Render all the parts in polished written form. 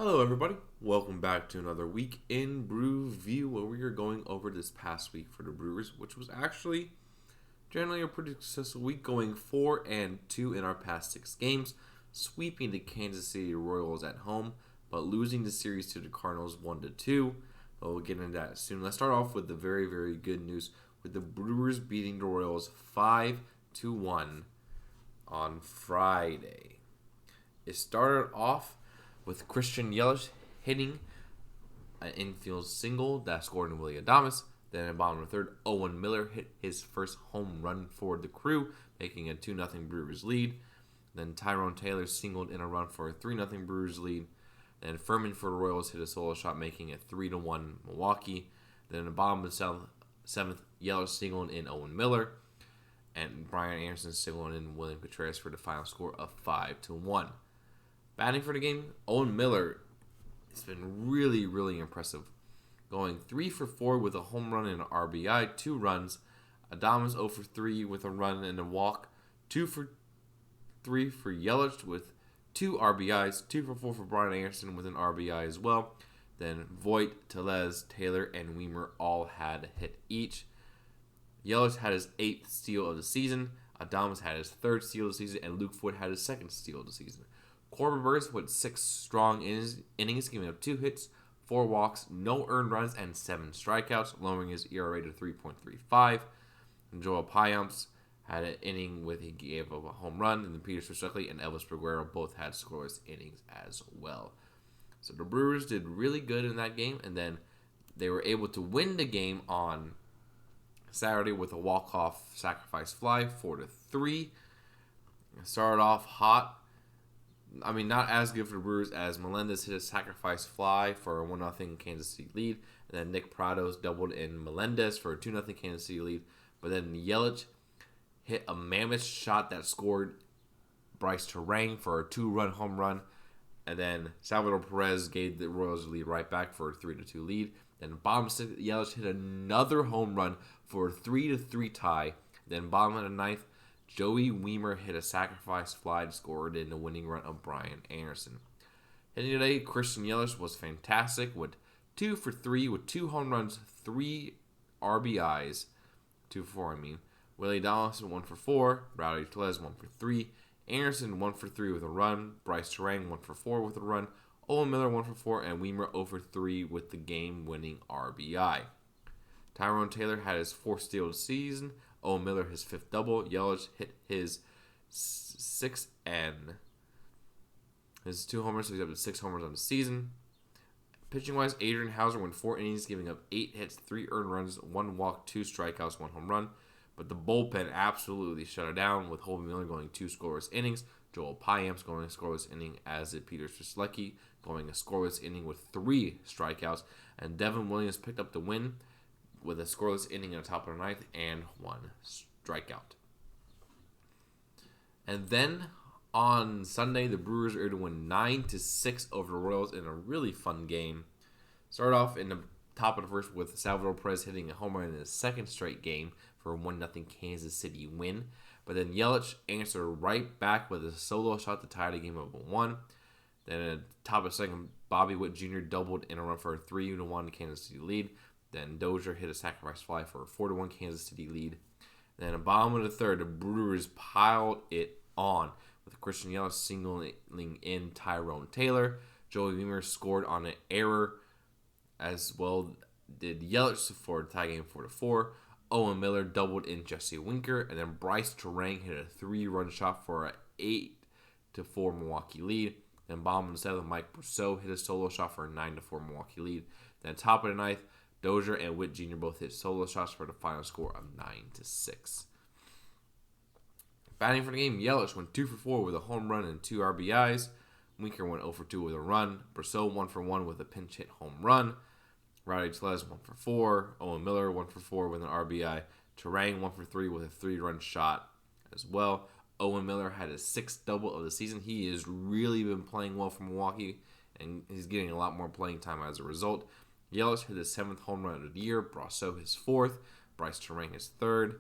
Hello, everybody. Welcome back to another week in Brewview, where we are going over this past week for the Brewers, which was actually generally a pretty successful week, going 4-2 in our past 6 games, sweeping the Kansas City Royals at home, but losing the series to the Cardinals 1-2. But we'll get into that soon. Let's start off with the very, very good news, with the Brewers beating the Royals 5-1 on Friday. It started off with Christian Yelich hitting an infield single that scored in Willie Adames. Then in the bottom of the third, Owen Miller hit his first home run for the Crew, making a 2-0 Brewers lead. Then Tyrone Taylor singled in a run for a 3-0 Brewers lead. Then Furman for the Royals hit a solo shot, making it 3-1 Milwaukee. Then in the bottom of the seventh, Yelich singled in Owen Miller. And Brian Anderson singled in William Contreras for the final score of 5-1. Batting for the game, Owen Miller has been really, really impressive. Going 3 for 4 with a home run and an RBI, 2 runs. Adames 0 for 3 with a run and a walk. 2 for 3 for Yelich with 2 RBIs. 2 for 4 for Brian Anderson with an RBI as well. Then Voit, Tellez, Taylor, and Weimer all had a hit each. Yelich had his 8th steal of the season. Adames had his 3rd steal of the season. And Luke Voit had his 2nd steal of the season. Corbin Burns went 6 strong innings, giving up 2 hits, 4 walks, no earned runs, and 7 strikeouts, lowering his ERA to 3.35. And Joel Payamps had an inning with he gave up a home run, and then Peter Strzelecki and Elvis Peguero both had scoreless innings as well. So the Brewers did really good in that game, and then they were able to win the game on Saturday with a walk-off sacrifice fly, 4-3. Started off hot. I mean, not as good for the Brewers as Melendez hit a sacrifice fly for a 1-0 Kansas City lead. And then Nick Prados doubled in Melendez for a 2-0 Kansas City lead. But then Yelich hit a mammoth shot that scored Bryce Terang for a 2-run home run. And then Salvador Perez gave the Royals the lead right back for a 3-2 lead. Then bottom six, Yelich hit another home run for a 3-3 tie. Then bottom of the ninth, Joey Weimer hit a sacrifice fly to score in the winning run of Brian Anderson. Hitting today, Christian Yelich was fantastic with 2 for 3 with 2 home runs, 3 RBIs. 2 for 4, I mean. Willie Donaldson 1 for 4. Rowdy Tellez 1 for 3. Anderson 1 for 3 with a run. Bryce Terang 1 for 4 with a run. Owen Miller 1 for 4. And Weimer 0 for 3 with the game-winning RBI. Tyrone Taylor had his 4th steal of the season. Owen Miller his 5th double. Yelich hit his 6th and his 2 homers, so he's up to 6 homers on the season. Pitching-wise, Adrian Hauser went 4 innings, giving up 8 hits, 3 earned runs, 1 walk, 2 strikeouts, 1 home run. But the bullpen absolutely shut it down, with Holby Miller going 2 scoreless innings, Joel Payamps going a scoreless inning, as did Peter Strzelecki going a scoreless inning with 3 strikeouts, and Devin Williams picked up the win with a scoreless inning in the top of the ninth and 1 strikeout. And then on Sunday, the Brewers were able to win 9-6 over the Royals in a really fun game. Started off in the top of the first with Salvador Perez hitting a home run in his 2nd straight game for a 1-0 Kansas City win. But then Yelich answered right back with a solo shot to tie the game up 1. Then at the top of the second, Bobby Witt Jr. doubled in a run for a 3-1 Kansas City lead. Then Dozier hit a sacrifice fly for a 4-1 Kansas City lead. Then at the bottom of the third, the Brewers piled it on with Christian Yelich singling in Tyrone Taylor. Joey Weimer scored on an error, as well did Yelich for the tie game 4-4. Owen Miller doubled in Jesse Winker, and then Bryce Terang hit a 3-run shot for an 8-4 Milwaukee lead. Then bottom of the 7th, Mike Brousseau hit a solo shot for a 9-4 Milwaukee lead. Then top of the 9th, Dozier and Witt Jr. both hit solo shots for the final score of 9-6. Batting for the game, Yelich went 2 for 4 with a home run and 2 RBIs. Winker went 0 for 2 with a run. Brousseau 1 for 1 with a pinch hit home run. Rowdy Tellez 1 for 4. Owen Miller 1 for 4 with an RBI. Terang 1 for 3 with a 3-run shot as well. Owen Miller had his 6th double of the season. He has really been playing well for Milwaukee, and he's getting a lot more playing time as a result. Yelich hit his 7th home run of the year. Brousseau his 4th. Bryce Terang his 3rd.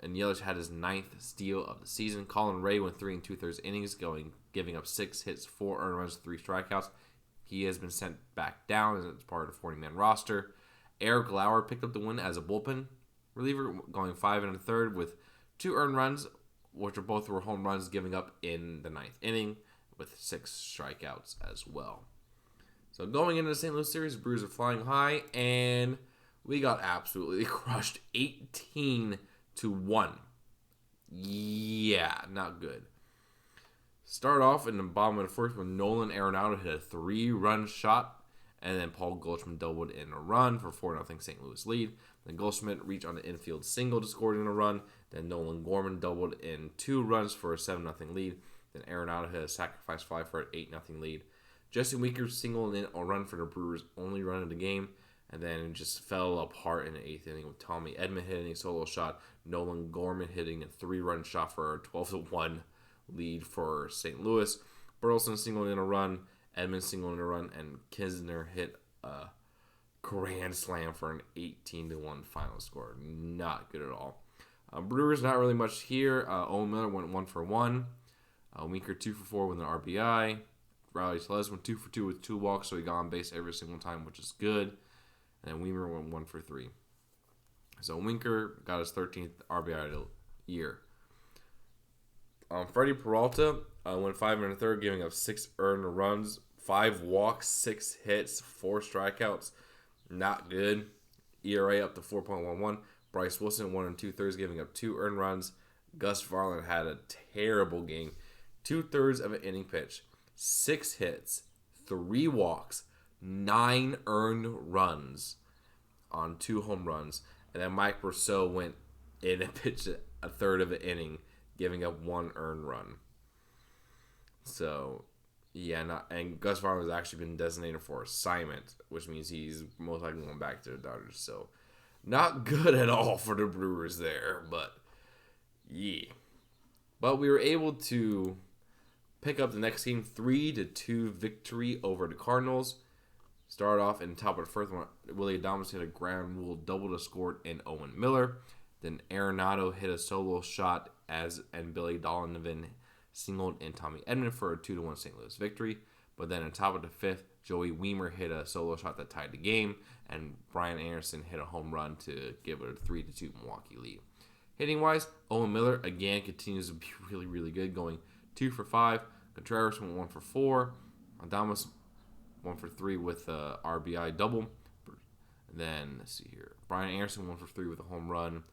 And Yelich had his 9th steal of the season. Colin Ray went 3 2/3 innings, giving up 6 hits, 4 earned runs, 3 strikeouts. He has been sent back down as part of the 40-man roster. Eric Lauer picked up the win as a bullpen reliever, going 5 1/3 with 2 earned runs, which are both were home runs, giving up in the 9th inning with 6 strikeouts as well. So going into the St. Louis series, the Brewers are flying high, and we got absolutely crushed 18-1. Yeah, not good. Start off in the bottom of the first when Nolan Arenado hit a 3-run shot, and then Paul Goldschmidt doubled in a run for 4-0 St. Louis lead. Then Goldschmidt reached on the infield single to score in a run. Then Nolan Gorman doubled in 2 runs for a 7-0 lead. Then Arenado hit a sacrifice fly for an 8-0 lead. Jesse Winker singled in a run for the Brewers' only run of the game, and then it just fell apart in the 8th inning with Tommy Edman hitting a solo shot, Nolan Gorman hitting a 3-run shot for a 12-1 lead for St. Louis. Burleson singled in a run, Edman singled in a run, and Kisner hit a grand slam for an 18-1 final score. Not good at all. Brewers, not really much here. Owen Miller went 1 for 1. Winker 2 for 4 with an RBI. Riley Teles went 2 for 2 with 2 walks, so he got on base every single time, which is good. And Weimer went 1 for 3. So Winker got his 13th RBI of the year. Freddie Peralta went 5 1/3, giving up 6 earned runs, 5 walks, 6 hits, 4 strikeouts. Not good. ERA up to 4.11. Bryce Wilson 1 2/3, giving up 2 earned runs. Gus Varland had a terrible game. 2/3 of an inning pitch, 6 hits, 3 walks, 9 earned runs on 2 home runs. And then Mike Rousseau went in and pitched a third of an inning, giving up 1 earned run. So, yeah, and Gus Varland has actually been designated for assignment, which means he's most likely going back to the Dodgers. So, not good at all for the Brewers there, but yeah. But we were able to pick up the next game, 3-2 victory over the Cardinals. Start off in the top of the first one. Willie Adames hit a ground rule double to score in Owen Miller. Then Arenado hit a solo shot and Billy Donovan singled in Tommy Edman for a 2-1 St. Louis victory. But then on top of the fifth, Joey Weimer hit a solo shot that tied the game, and Brian Anderson hit a home run to give it a 3-2 Milwaukee lead. Hitting wise, Owen Miller again continues to be really, really good, going 2 for 5. Contreras went 1 for 4. Adames 1 for 3 with a RBI double. And then let's see here, Brian Anderson 1 for 3 with a home run.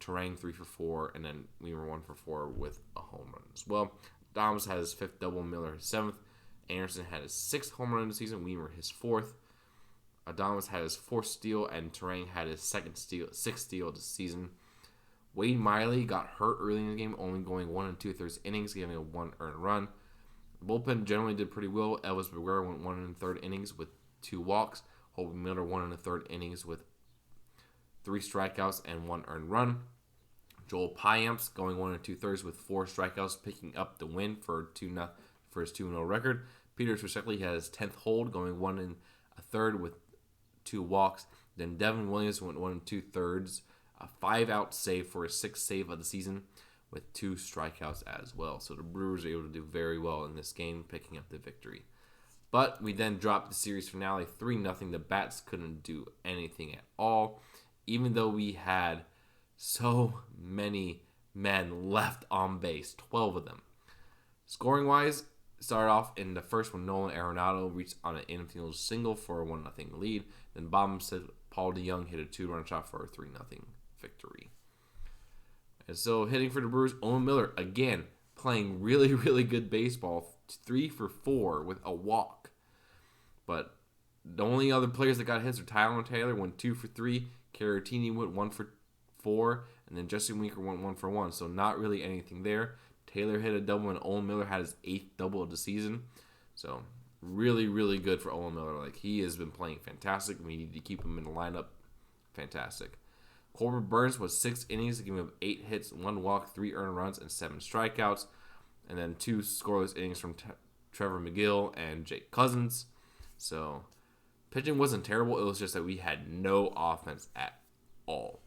Terang 3 for 4, and then Weimer 1 for 4 with a home run as well. Adames had his 5th double, Miller his 7th. Anderson had his 6th home run of the season, Weimer his 4th. Adames had his 4th steal, and Terang had his 6th steal of the season. Wade Miley got hurt early in the game, only going 1 2/3 innings, giving a 1 earned run. The bullpen generally did pretty well. Elvis Bergera went 1 1/3 innings with 2 walks. Hope Miller 1 1/3 innings with 3 strikeouts and 1 earned run. Joel Payamps going 1 2/3 with 4 strikeouts, picking up the win for his 2-0 record. Peter Strzelecki had his 10th hold, going 1 1/3 with 2 walks. Then Devin Williams went 1 2/3, a 5-out save for his 6th save of the season with 2 strikeouts as well. So the Brewers are able to do very well in this game, picking up the victory. But we then dropped the series finale 3-0. The Bats couldn't do anything at all, even though we had so many men left on base, 12 of them. Scoring-wise, started off in the first when Nolan Arenado reached on an infield single for a 1-0 lead. Then bottom said Paul DeYoung hit a 2-run shot for a 3-0 victory. And so hitting for the Brewers, Owen Miller, again, playing really, really good baseball, 3 for 4 with a walk. But the only other players that got hits are Tyler Taylor, went 2 for 3. Caratini went 1 for 4. And then Jesse Winker went 1 for 1. So not really anything there. Taylor hit a double, and Owen Miller had his 8th double of the season. So really, really good for Owen Miller. Like, he has been playing fantastic. We need to keep him in the lineup. Fantastic. Corbin Burns was 6 innings, giving up 8 hits, 1 walk, 3 earned runs, and 7 strikeouts. And then 2 scoreless innings from Trevor McGill and Jake Cousins. So pitching wasn't terrible. It was just that we had no offense at all.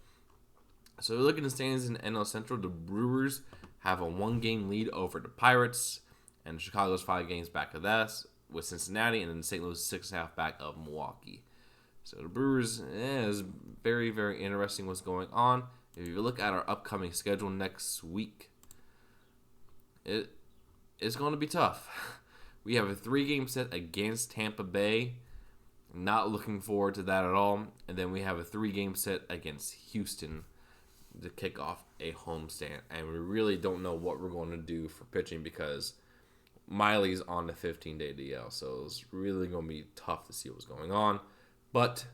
So looking at the standings in NL Central, the Brewers have a 1-game lead over the Pirates, and Chicago's 5 games back of that with Cincinnati, and then St. Louis 6.5 back of Milwaukee. So the Brewers is very, very interesting what's going on. If you look at our upcoming schedule next week, it is going to be tough. We have a 3-game set against Tampa Bay. Not looking forward to that at all. And then we have a 3-game set against Houston to kick off a homestand. And we really don't know what we're going to do for pitching because Miley's on the 15-day DL. So it's really going to be tough to see what's going on. But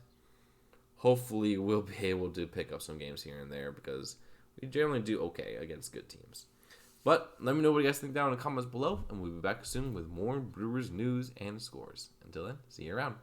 hopefully we'll be able to pick up some games here and there because we generally do okay against good teams. But let me know what you guys think down in the comments below. And we'll be back soon with more Brewers news and scores. Until then, see you around.